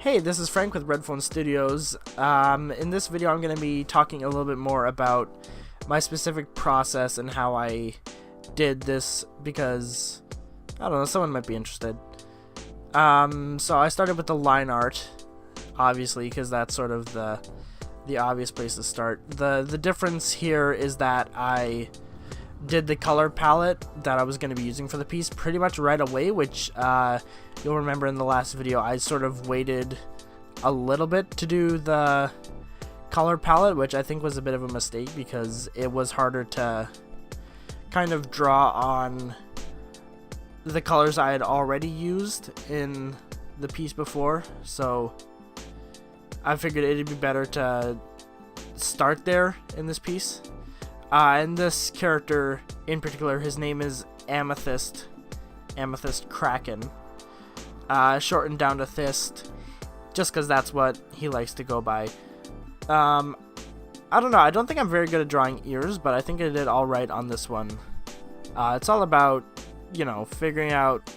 Hey, this is Frank with Readphone Studios. In this video I'm going to be talking a little bit more about my specific process and how I did this because, I don't know, someone might be interested. So I started with the line art, obviously, because that's sort of the obvious place to start. The difference here is that I did the color palette that I was going to be using for the piece pretty much right away, which you'll remember in the last video I sort of waited a little bit to do the color palette, which I think was a bit of a mistake because it was harder to kind of draw on the colors I had already used in the piece before, so I figured it'd be better to start there in this piece. And this character in particular, his name is Amethyst Kraken, shortened down to Thyst, just because that's what he likes to go by. I don't know, I don't think I'm very good at drawing ears, but I think I did alright on this one. It's all about, you know, figuring out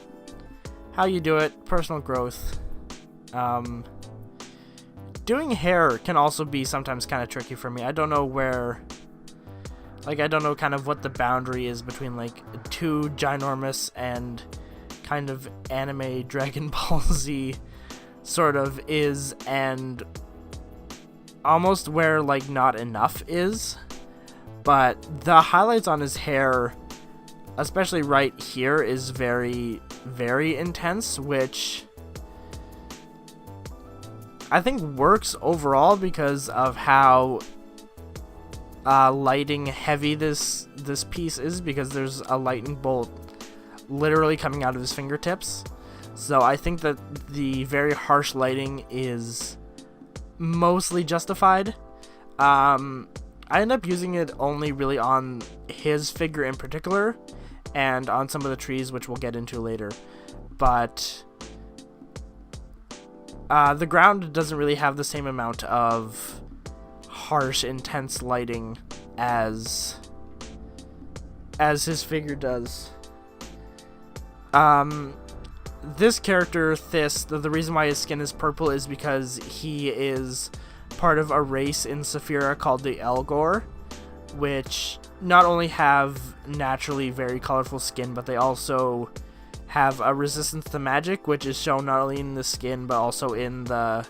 how you do it, personal growth. Doing hair can also be sometimes kind of tricky for me. I don't know where... Like, I don't know kind of what the boundary is between, like, too ginormous and kind of anime Dragon Ball Z sort of is, and almost where, like, not enough is. But the highlights on his hair, especially right here, is very, very intense, which I think works overall because of how lighting heavy this piece is, because there's a lightning bolt literally coming out of his fingertips. So I think that the very harsh lighting is mostly justified. I end up using it only really on his figure in particular and on some of the trees, which we'll get into later. But the ground doesn't really have the same amount of harsh, intense lighting as his figure does. This character, Thyst, the reason why his skin is purple is because he is part of a race in Saphira called the Elgor, which not only have naturally very colorful skin, but they also have a resistance to magic, which is shown not only in the skin, but also in the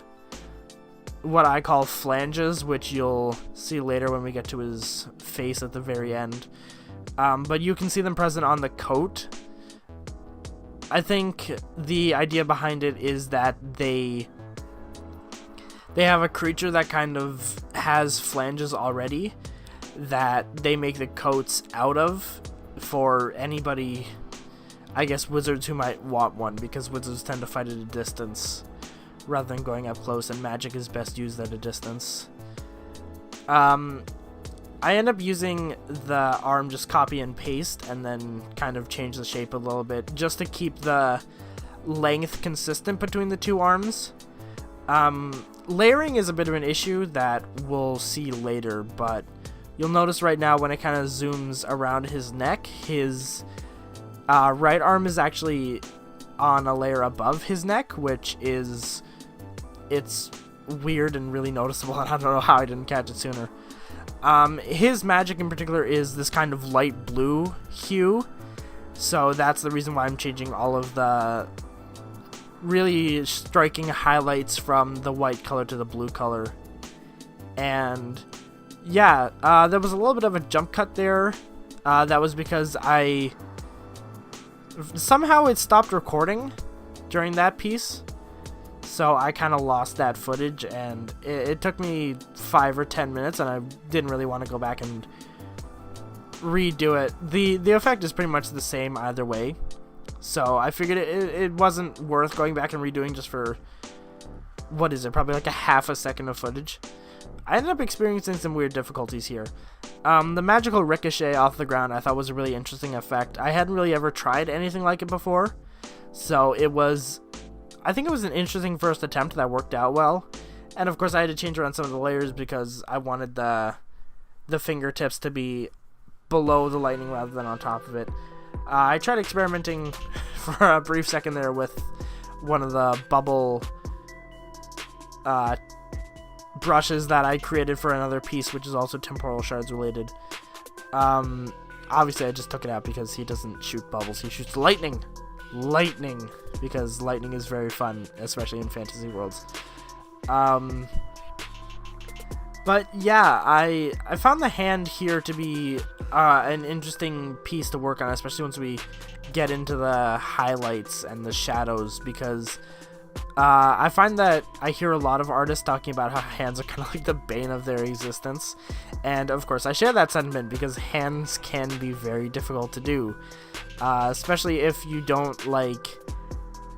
what I call flanges, which you'll see later when we get to his face at the very end. But you can see them present on the coat. I think the idea behind it is that they have a creature that kind of has flanges already that they make the coats out of for anybody, I guess wizards who might want one, because wizards tend to fight at a distance rather than going up close, and magic is best used at a distance. I end up using the arm just copy and paste and then kind of change the shape a little bit just to keep the length consistent between the two arms. Layering is a bit of an issue that we'll see later, but you'll notice right now when it kind of zooms around his neck, his right arm is actually on a layer above his neck, which is... it's weird and really noticeable, and I don't know how I didn't catch it sooner. His magic in particular is this kind of light blue hue, so that's the reason why I'm changing all of the really striking highlights from the white color to the blue color. And yeah, there was a little bit of a jump cut there. That was because somehow it stopped recording during that piece. So I kind of lost that footage, and it took me 5 or 10 minutes, and I didn't really want to go back and redo it. The effect is pretty much the same either way, so I figured it wasn't worth going back and redoing just for, what is it, probably like a half a second of footage. I ended up experiencing some weird difficulties here. The magical ricochet off the ground I thought was a really interesting effect. I hadn't really ever tried anything like it before, so I think it was an interesting first attempt that worked out well. And of course I had to change around some of the layers because I wanted the fingertips to be below the lightning rather than on top of it. I tried experimenting for a brief second there with one of the bubble brushes that I created for another piece, which is also Temporal Shards related. Obviously I just took it out because he doesn't shoot bubbles, he shoots lightning. Lightning, because lightning is very fun, especially in fantasy worlds. But yeah, I found the hand here to be an interesting piece to work on, especially once we get into the highlights and the shadows, because I find that I hear a lot of artists talking about how hands are kind of like the bane of their existence, and of course I share that sentiment because hands can be very difficult to do, especially if you don't like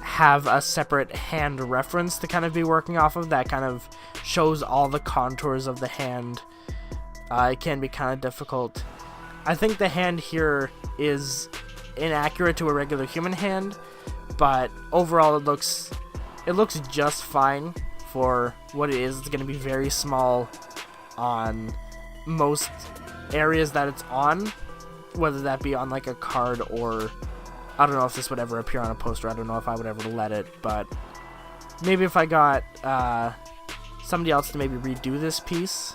have a separate hand reference to kind of be working off of that kind of shows all the contours of the hand. It can be kind of difficult. I think the hand here is inaccurate to a regular human hand, but overall it looks just fine for what it is. It's going to be very small on most areas that it's on, whether that be on like a card or I don't know if this would ever appear on a poster. I don't know if I would ever let it, but maybe if I got somebody else to maybe redo this piece,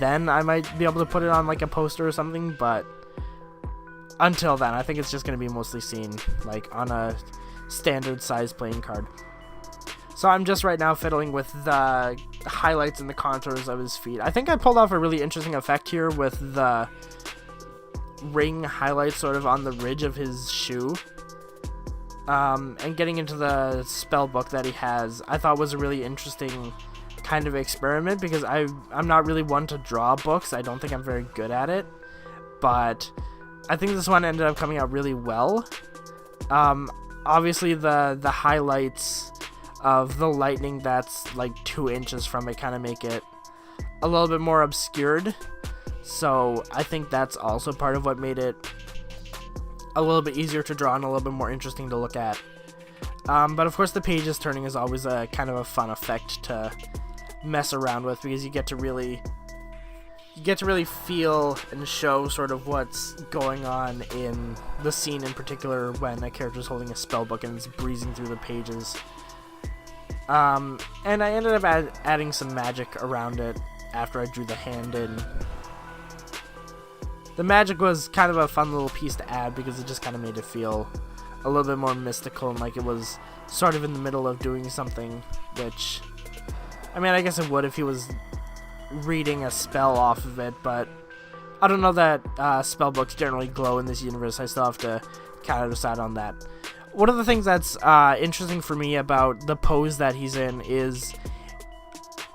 then I might be able to put it on like a poster or something, but until then, I think it's just going to be mostly seen like on a standard size playing card. So I'm just right now fiddling with the highlights and the contours of his feet. I think I pulled off a really interesting effect here with the ring highlights sort of on the ridge of his shoe. And getting into the spell book that he has, I thought was a really interesting kind of experiment, because I'm not really one to draw books. I don't think I'm very good at it, but I think this one ended up coming out really well. Obviously the highlights of the lightning that's like 2 inches from it kind of make it a little bit more obscured, so I think that's also part of what made it a little bit easier to draw and a little bit more interesting to look at. But of course the pages turning is always a kind of a fun effect to mess around with, because you get to really feel and show sort of what's going on in the scene in particular when a character is holding a spellbook and it's breezing through the pages. And I ended up adding some magic around it after I drew the hand in. The magic was kind of a fun little piece to add because it just kind of made it feel a little bit more mystical and like it was sort of in the middle of doing something, which, I mean, I guess it would if he was reading a spell off of it, but I don't know that spellbooks generally glow in this universe. I still have to kind of decide on that. One of the things that's interesting for me about the pose that he's in is,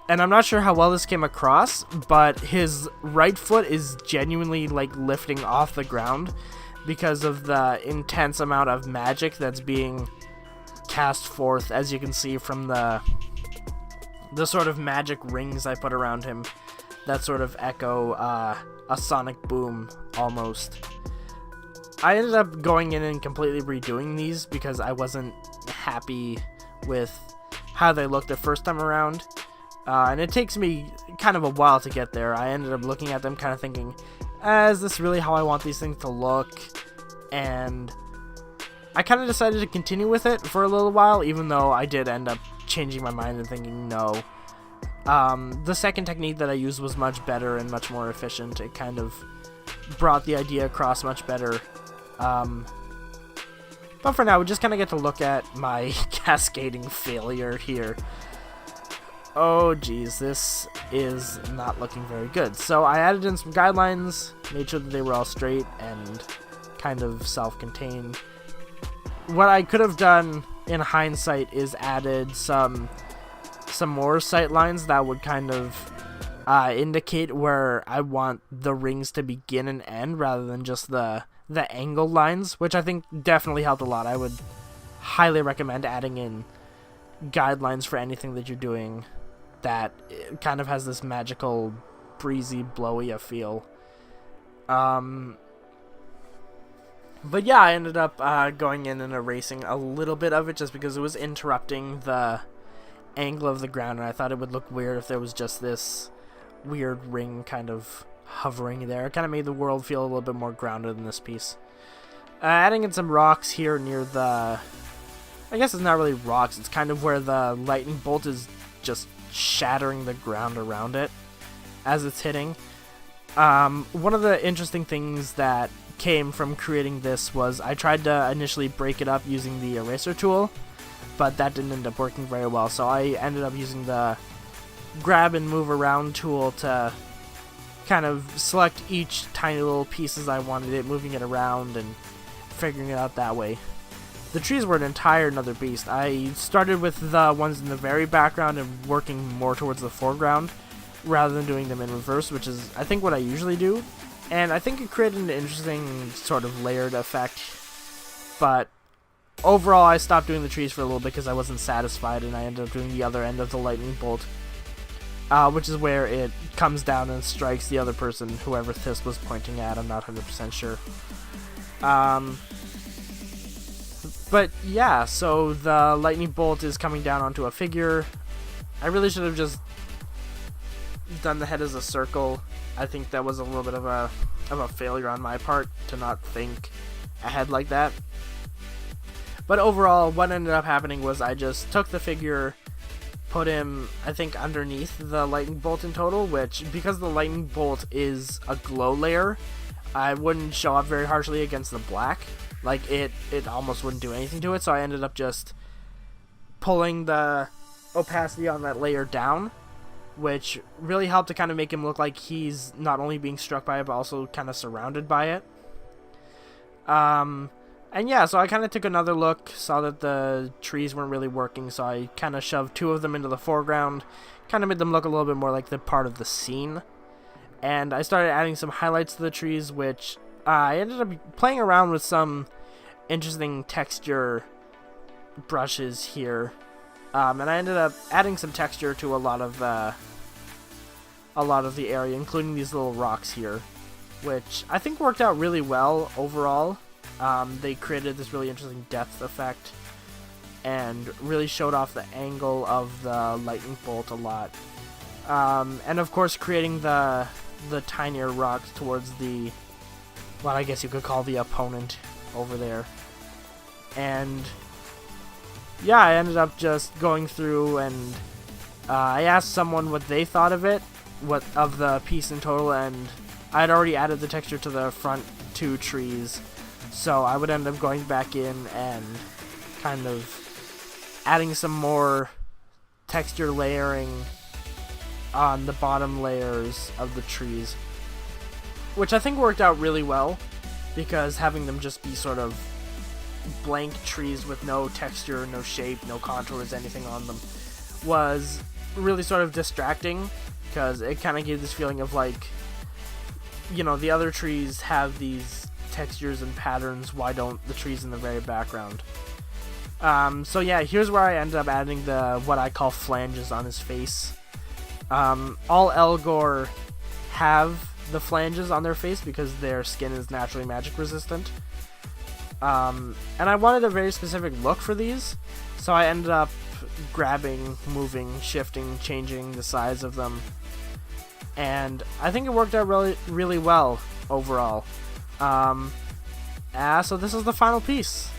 and I'm not sure how well this came across, but his right foot is genuinely like lifting off the ground because of the intense amount of magic that's being cast forth, as you can see from the sort of magic rings I put around him that sort of echo a sonic boom almost. I ended up going in and completely redoing these because I wasn't happy with how they looked the first time around. And it takes me kind of a while to get there. I ended up looking at them kind of thinking, is this really how I want these things to look? And I kind of decided to continue with it for a little while, even though I did end up changing my mind and thinking no. The second technique that I used was much better and much more efficient. It kind of brought the idea across much better. But for now, we just kind of get to look at my cascading failure here. Oh geez, this is not looking very good. So I added in some guidelines, made sure that they were all straight and kind of self-contained. What I could have done in hindsight is added some more sight lines that would kind of indicate where I want the rings to begin and end, rather than just the angle lines, which I think definitely helped a lot. I would highly recommend adding in guidelines for anything that you're doing that kind of has this magical, breezy, blowy feel. But yeah, I ended up going in and erasing a little bit of it just because it was interrupting the angle of the ground, and I thought it would look weird if there was just this weird ring kind of hovering there. It kind of made the world feel a little bit more grounded in this piece. Adding in some rocks here near the... I guess it's not really rocks, it's kind of where the lightning bolt is just shattering the ground around it as it's hitting. One of the interesting things that came from creating this was I tried to initially break it up using the eraser tool, but that didn't end up working very well, so I ended up using the grab and move around tool to kind of select each tiny little pieces I wanted it, moving it around and figuring it out that way. The trees were an entire another beast. I started with the ones in the very background and working more towards the foreground rather than doing them in reverse, which is I think what I usually do, and I think it created an interesting sort of layered effect. But overall I stopped doing the trees for a little bit because I wasn't satisfied, and I ended up doing the other end of the lightning bolt, which is where it comes down and strikes the other person, whoever Thyst was pointing at. I'm not 100% sure. But yeah, so the lightning bolt is coming down onto a figure. I really should have just done the head as a circle. I think that was a little bit of a failure on my part to not think ahead like that. But overall, what ended up happening was I just took the figure, put him, I think, underneath the lightning bolt in total, which, because the lightning bolt is a glow layer, I wouldn't show up very harshly against the black. Like, it almost wouldn't do anything to it, so I ended up just pulling the opacity on that layer down, which really helped to kind of make him look like he's not only being struck by it, but also kind of surrounded by it. And yeah, so I kind of took another look, saw that the trees weren't really working, so I kind of shoved two of them into the foreground, kind of made them look a little bit more like the part of the scene. And I started adding some highlights to the trees, which I ended up playing around with some interesting texture brushes here. And I ended up adding some texture to a lot of the area, including these little rocks here, which I think worked out really well overall. They created this really interesting depth effect and really showed off the angle of the lightning bolt a lot. And of course, creating the tinier rocks towards the, what I guess you could call the opponent over there. And yeah, I ended up just going through and I asked someone what they thought of it, of the piece in total, and I had already added the texture to the front two trees, so I would end up going back in and kind of adding some more texture layering on the bottom layers of the trees, which I think worked out really well, because having them just be sort of blank trees with no texture, no shape, no contours, anything on them, was really sort of distracting, because it kind of gave this feeling of like, you know, the other trees have these textures and patterns, why don't the trees in the very background? So yeah, here's where I ended up adding the, what I call flanges on his face. All Elgor have the flanges on their face because their skin is naturally magic resistant. And I wanted a very specific look for these, so I ended up grabbing, moving, shifting, changing the size of them, and I think it worked out really, really well overall. So this is the final piece.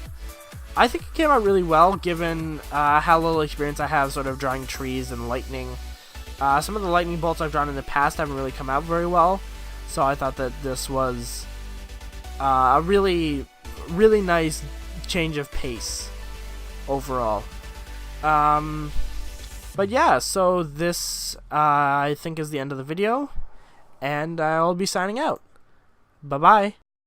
I think it came out really well, given how little experience I have sort of drawing trees and lightning. Some of the lightning bolts I've drawn in the past haven't really come out very well, so I thought that this was a really, really nice change of pace overall. But yeah, so this I think is the end of the video, and I'll be signing out. Bye bye.